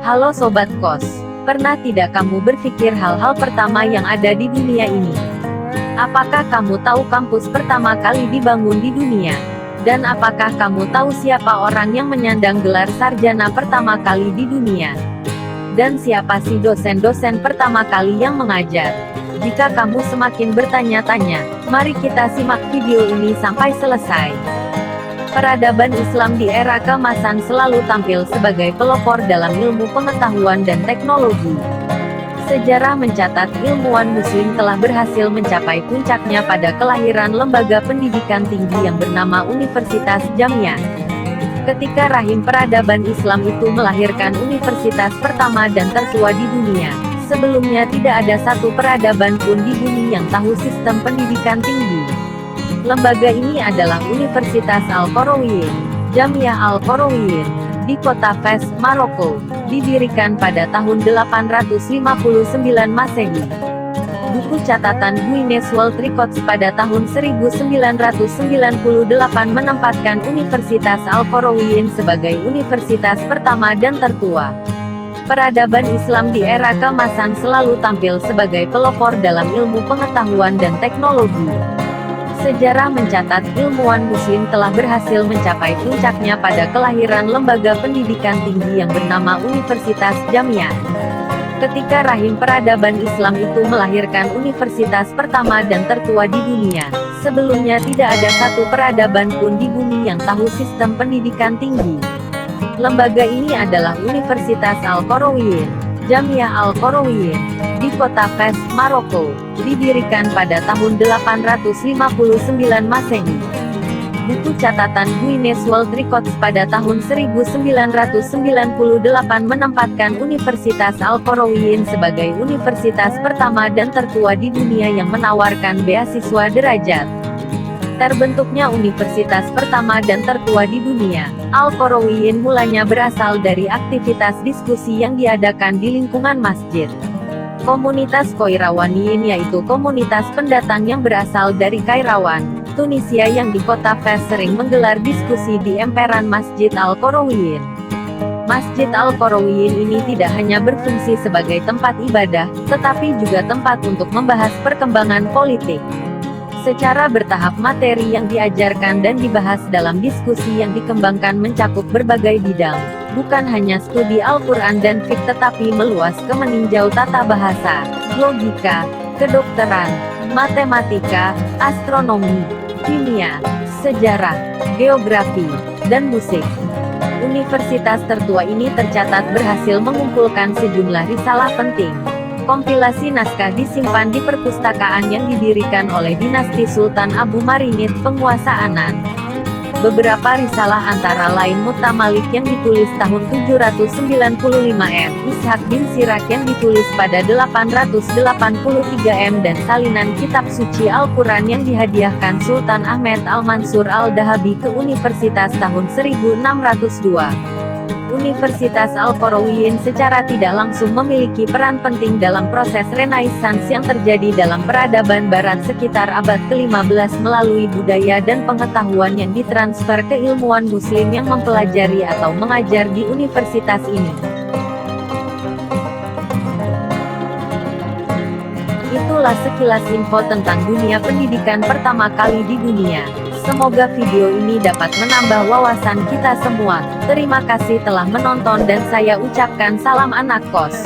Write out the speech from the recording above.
Halo Sobat Kos, pernah tidak kamu berpikir hal-hal pertama yang ada di dunia ini? Apakah kamu tahu kampus pertama kali dibangun di dunia? Dan apakah kamu tahu siapa orang yang menyandang gelar sarjana pertama kali di dunia? Dan siapa sih dosen-dosen pertama kali yang mengajar? Jika kamu semakin bertanya-tanya, mari kita simak video ini sampai selesai. Peradaban Islam di era keemasan selalu tampil sebagai pelopor dalam ilmu pengetahuan dan teknologi. Sejarah mencatat ilmuwan muslim telah berhasil mencapai puncaknya pada kelahiran lembaga pendidikan tinggi yang bernama Universitas Jamiyah. Ketika rahim peradaban Islam itu melahirkan universitas pertama dan tertua di dunia, sebelumnya tidak ada satu peradaban pun di bumi yang tahu sistem pendidikan tinggi. Lembaga ini adalah Universitas Al-Qarawiyyin, Jamiyah Al-Qarawiyyin, di kota Fes, Maroko, didirikan pada tahun 859 Masehi. Buku catatan Guinness World Records pada tahun 1998 menempatkan Universitas Al-Qarawiyyin sebagai universitas pertama dan tertua. Peradaban Islam di era keemasan selalu tampil sebagai pelopor dalam ilmu pengetahuan dan teknologi. Sejarah mencatat ilmuwan muslim telah berhasil mencapai puncaknya pada kelahiran lembaga pendidikan tinggi yang bernama Universitas Jamiyah. Ketika rahim peradaban Islam itu melahirkan universitas pertama dan tertua di dunia, sebelumnya tidak ada satu peradaban pun di bumi yang tahu sistem pendidikan tinggi. Lembaga ini adalah Universitas Al-Qarawiyyin, Jamiyah Al-Qarawiyyin, di kota Fes, Maroko, didirikan pada tahun 859 Masehi. Buku catatan Guinness World Records pada tahun 1998 menempatkan Universitas Al-Qarawiyyin sebagai universitas pertama dan tertua di dunia yang menawarkan beasiswa derajat. Terbentuknya universitas pertama dan tertua di dunia, Al-Qarawiyyin mulanya berasal dari aktivitas diskusi yang diadakan di lingkungan masjid. Komunitas Qayrawaniyin yaitu komunitas pendatang yang berasal dari Kairawan, Tunisia yang di kota Fes sering menggelar diskusi di emperan Masjid Al-Qarawiyyin. Masjid Al-Qarawiyyin ini tidak hanya berfungsi sebagai tempat ibadah, tetapi juga tempat untuk membahas perkembangan politik. Secara bertahap materi yang diajarkan dan dibahas dalam diskusi yang dikembangkan mencakup berbagai bidang, bukan hanya studi Al-Quran dan fiqh tetapi meluas ke meninjau tata bahasa, logika, kedokteran, matematika, astronomi, kimia, sejarah, geografi, dan musik. Universitas tertua ini tercatat berhasil mengumpulkan sejumlah risalah penting. Kompilasi naskah disimpan di perpustakaan yang didirikan oleh dinasti Sultan Abu Marinid penguasa Anan. Beberapa risalah antara lain Mutta Malik yang ditulis tahun 795 M, Ishaq bin Sirak yang ditulis pada 883 M dan salinan kitab suci Al-Quran yang dihadiahkan Sultan Ahmed Al-Mansur Al-Dahabi ke Universitas tahun 1602. Universitas Al-Qarawiyyin secara tidak langsung memiliki peran penting dalam proses Renaissance yang terjadi dalam peradaban Barat sekitar abad ke-15 melalui budaya dan pengetahuan yang ditransfer ke ilmuwan muslim yang mempelajari atau mengajar di universitas ini. Itulah sekilas info tentang dunia pendidikan pertama kali di dunia. Semoga video ini dapat menambah wawasan kita semua. Terima kasih telah menonton dan saya ucapkan salam anak kos.